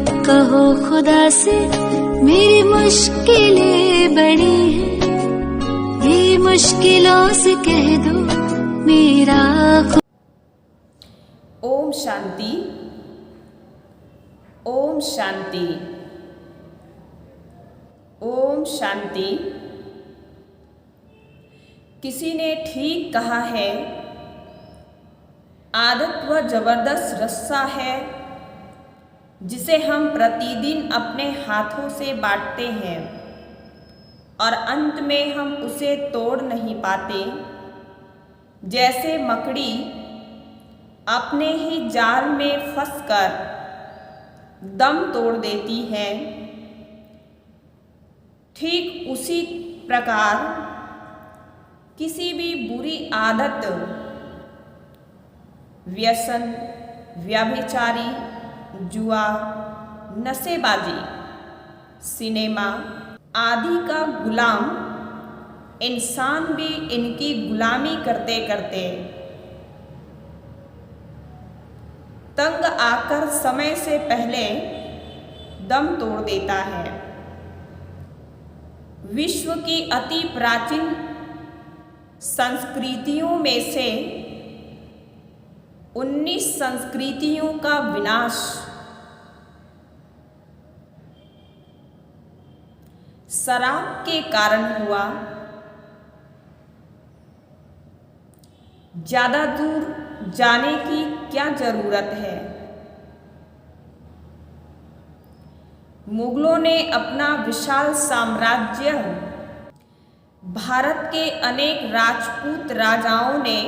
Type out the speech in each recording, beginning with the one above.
कहो खुदा से मेरी मुश्किलें बड़ी हैं, ये मुश्किलों से कह दो मेरा। ओम शांति, ओम शांति, ओम शांति। किसी ने ठीक कहा है, आदत वह जबरदस्त रस्सा है जिसे हम प्रतिदिन अपने हाथों से बांटते हैं और अंत में हम उसे तोड़ नहीं पाते। जैसे मकड़ी अपने ही जाल में फंसकर दम तोड़ देती है, ठीक उसी प्रकार किसी भी बुरी आदत, व्यसन, व्यभिचारी, जुआ, नशेबाजी, सिनेमा आदि का गुलाम इंसान भी इनकी गुलामी करते करते तंग आकर समय से पहले दम तोड़ देता है। विश्व की अति प्राचीन संस्कृतियों में से 19 संस्कृतियों का विनाश शराब के कारण हुआ। ज्यादा दूर जाने की क्या जरूरत है। मुगलों ने अपना विशाल साम्राज्य, भारत के अनेक राजपूत राजाओं ने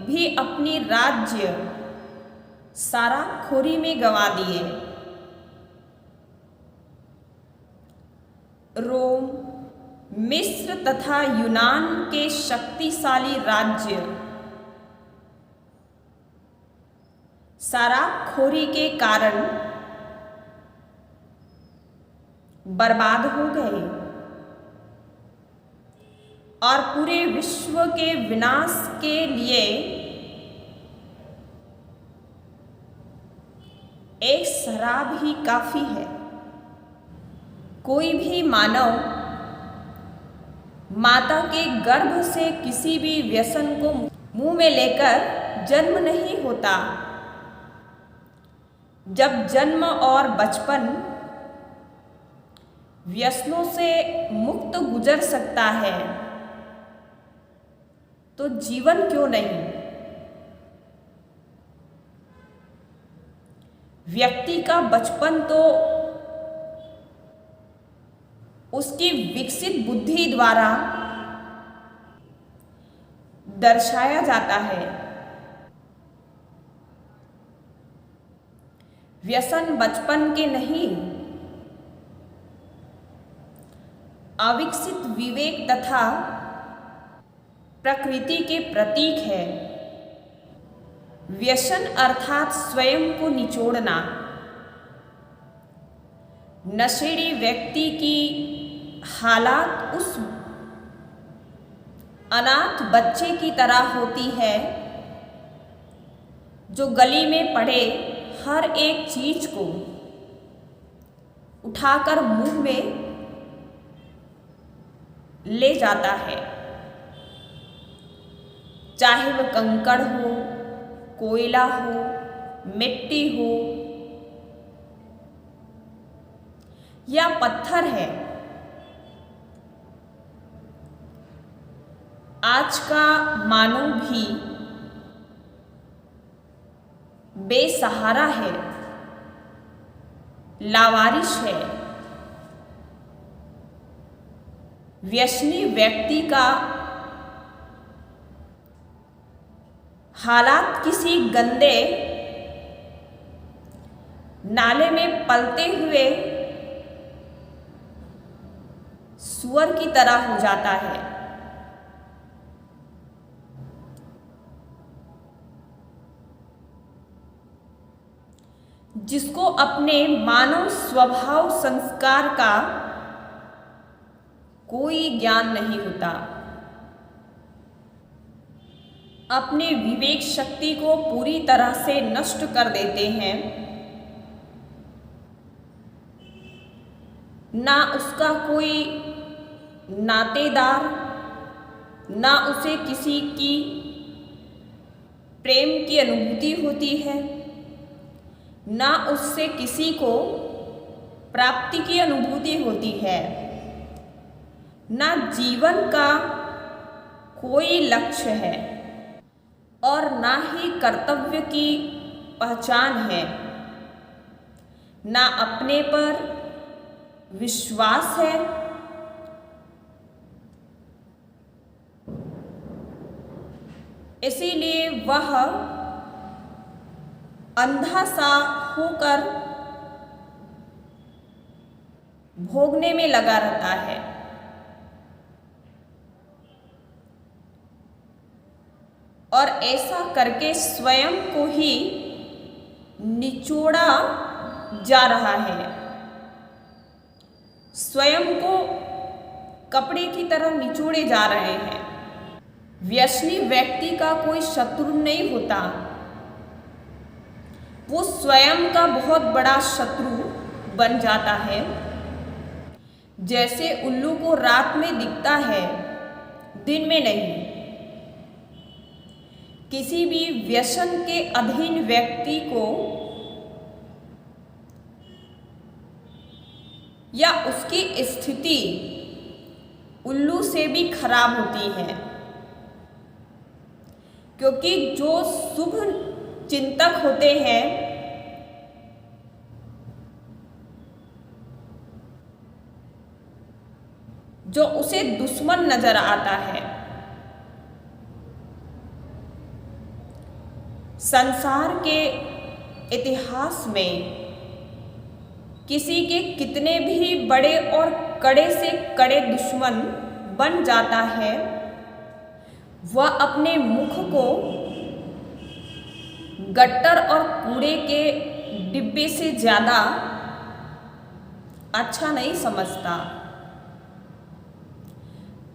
भी अपनी राज्य शराबखोरी में गंवा दिए। रोम, मिस्र तथा यूनान के शक्तिशाली राज्य शराबखोरी के कारण बर्बाद हो गए और पूरे विश्व के विनाश के लिए एक शराब ही काफी है। कोई भी मानव माता के गर्भ से किसी भी व्यसन को मुंह में लेकर जन्म नहीं होता। जब जन्म और बचपन व्यसनों से मुक्त गुजर सकता है तो जीवन क्यों नहीं। व्यक्ति का बचपन तो उसकी विकसित बुद्धि द्वारा दर्शाया जाता है। व्यसन बचपन के नहीं, अविकसित विवेक तथा प्रकृति के प्रतीक है। व्यसन अर्थात स्वयं को निचोड़ना। नशेड़ी व्यक्ति की हालात उस अनाथ बच्चे की तरह होती है जो गली में पड़े हर एक चीज को उठाकर मुंह में ले जाता है, चाहे वह कंकड़ हो, कोयला हो, मिट्टी हो या पत्थर है। आज का मानव भी बेसहारा है, लावारिश है। व्यसनी व्यक्ति का हालात किसी गंदे नाले में पलते हुए सुअर की तरह हो जाता है। जिसको अपने मानव स्वभाव संस्कार का कोई ज्ञान नहीं होता, अपने विवेक शक्ति को पूरी तरह से नष्ट कर देते हैं ना उसका कोई नातेदार, ना उसे किसी की प्रेम की अनुभूति होती है, ना उससे किसी को प्राप्ति की अनुभूति होती है, ना जीवन का कोई लक्ष्य है और ना ही कर्तव्य की पहचान है, ना अपने पर विश्वास है, इसीलिए वह अंधा सा होकर भोगने में लगा रहता है। और ऐसा करके स्वयं को ही निचोड़ा जा रहा है, स्वयं को कपड़े की तरह निचोड़े जा रहे हैं। व्यसनी व्यक्ति का कोई शत्रु नहीं होता, वो स्वयं का बहुत बड़ा शत्रु बन जाता है। जैसे उल्लू को रात में दिखता है, दिन में नहीं। किसी भी व्यसन के अधीन व्यक्ति को या उसकी स्थिति उल्लू से भी खराब होती है, क्योंकि जो शुभ चिंतक होते हैं जो उसे दुश्मन नजर आता है। संसार के इतिहास में किसी के कितने भी बड़े और कड़े से कड़े दुश्मन बन जाता है, वह अपने मुख को गट्टर और कूड़े के डिब्बे से ज़्यादा अच्छा नहीं समझता।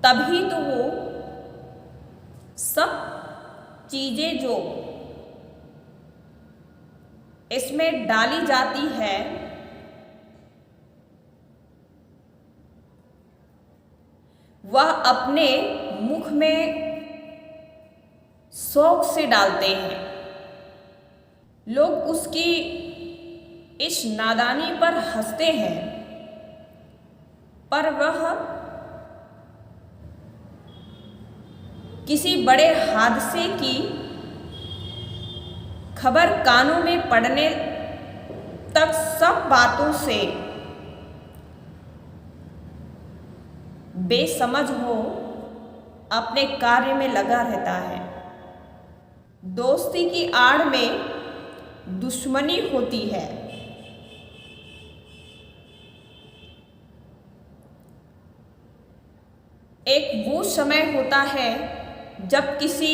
तभी तो वो सब चीज़ें जो इसमें डाली जाती है वह अपने मुख में शौक से डालते हैं। लोग उसकी इस नादानी पर हंसते हैं, पर वह किसी बड़े हादसे की खबर कानों में पड़ने तक सब बातों से बेसमझ हो अपने कार्य में लगा रहता है। दोस्ती की आड़ में दुश्मनी होती है। एक वो समय होता है जब किसी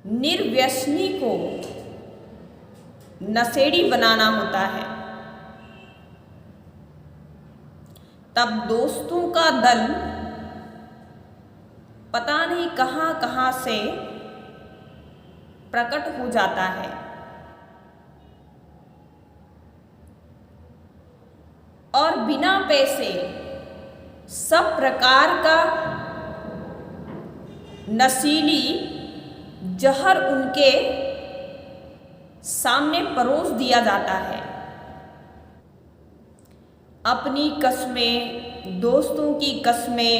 निर्व्यसनी को नशेड़ी बनाना होता है, तब दोस्तों का दल पता नहीं कहां कहां से प्रकट हो जाता है और बिना पैसे सब प्रकार का नशीली जहर उनके सामने परोस दिया जाता है। अपनी कस्में, दोस्तों की कस्में,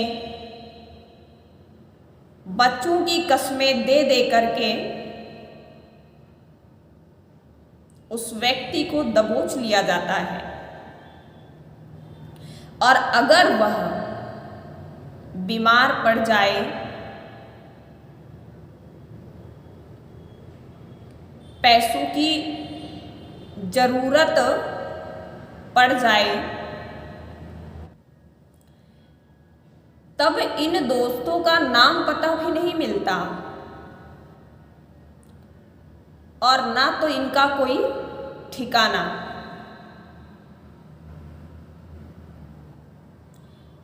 बच्चों की कस्में दे दे करके उस व्यक्ति को दबोच लिया जाता है। और अगर वह बीमार पड़ जाए, पैसों की जरूरत पड़ जाए, तब इन दोस्तों का नाम पता भी नहीं मिलता और ना तो इनका कोई ठिकाना।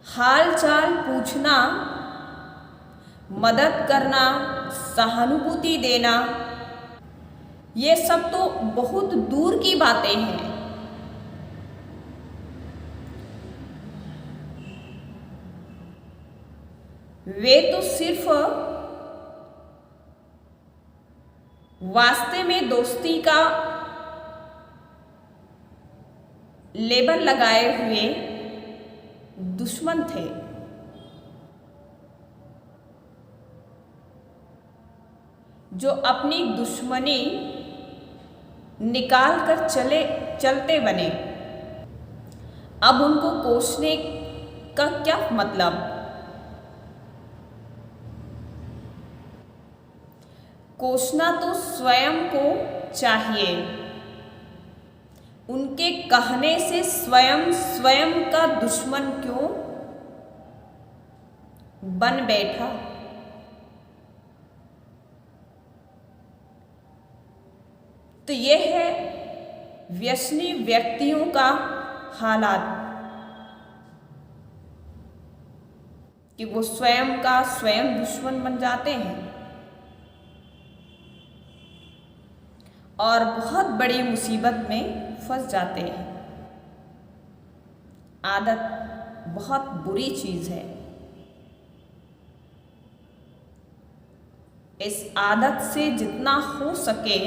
हाल चाल पूछना, मदद करना, सहानुभूति देना, ये सब तो बहुत दूर की बातें हैं। वे तो सिर्फ वास्ते में दोस्ती का लेबल लगाए हुए दुश्मन थे। जो अपनी दुश्मनी निकाल कर चलते बने। अब उनको कोसने का क्या मतलब? कोसना तो स्वयं को चाहिए। उनके कहने से स्वयं का दुश्मन क्यों बन बैठा? तो यह है व्यसनी व्यक्तियों का हालात कि वो स्वयं का स्वयं दुश्मन बन जाते हैं और बहुत बड़ी मुसीबत में फंस जाते हैं। आदत बहुत बुरी चीज है। इस आदत से जितना हो सके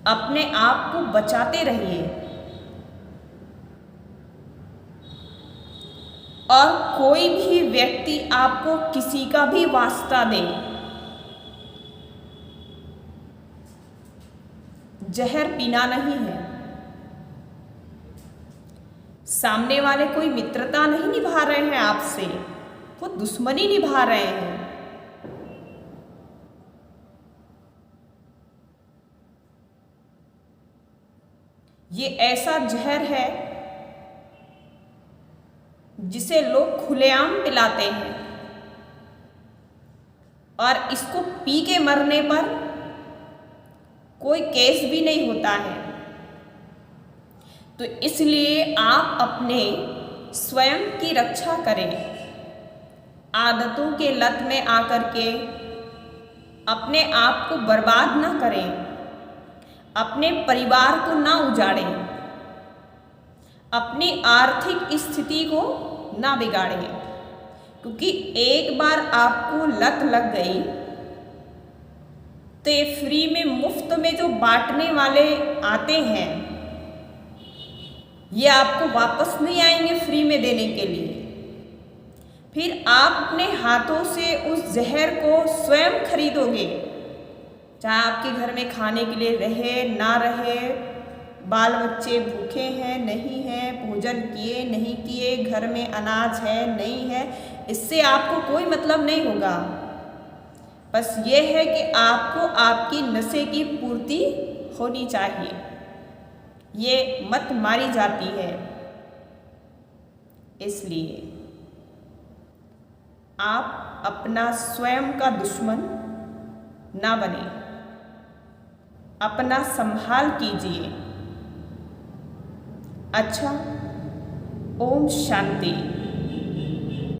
अपने आप को बचाते रहिए और कोई भी व्यक्ति आपको किसी का भी वास्ता दे, जहर पीना नहीं है। सामने वाले कोई मित्रता नहीं निभा रहे हैं आपसे, वो दुश्मनी निभा रहे हैं। ये ऐसा जहर है जिसे लोग खुलेआम पिलाते हैं और इसको पी के मरने पर कोई केस भी नहीं होता है। तो इसलिए आप अपने स्वयं की रक्षा करें। आदतों के लत में आकर के अपने आप को बर्बाद ना करें, अपने परिवार को ना उजाड़ें, अपनी आर्थिक स्थिति को ना बिगाड़ें। क्योंकि एक बार आपको लत लग गई तो ये फ्री में मुफ्त में जो बांटने वाले आते हैं ये आपको वापस नहीं आएंगे फ्री में देने के लिए। फिर आप अपने हाथों से उस जहर को स्वयं खरीदोगे। चाहे आपके घर में खाने के लिए रहे ना रहे, बाल बच्चे भूखे हैं नहीं हैं, भोजन किए नहीं किए, घर में अनाज है नहीं है, इससे आपको कोई मतलब नहीं होगा। बस ये है कि आपको आपकी नशे की पूर्ति होनी चाहिए। ये मत मारी जाती है। इसलिए आप अपना स्वयं का दुश्मन ना बने, अपना संभाल कीजिए। अच्छा, ओम शांति।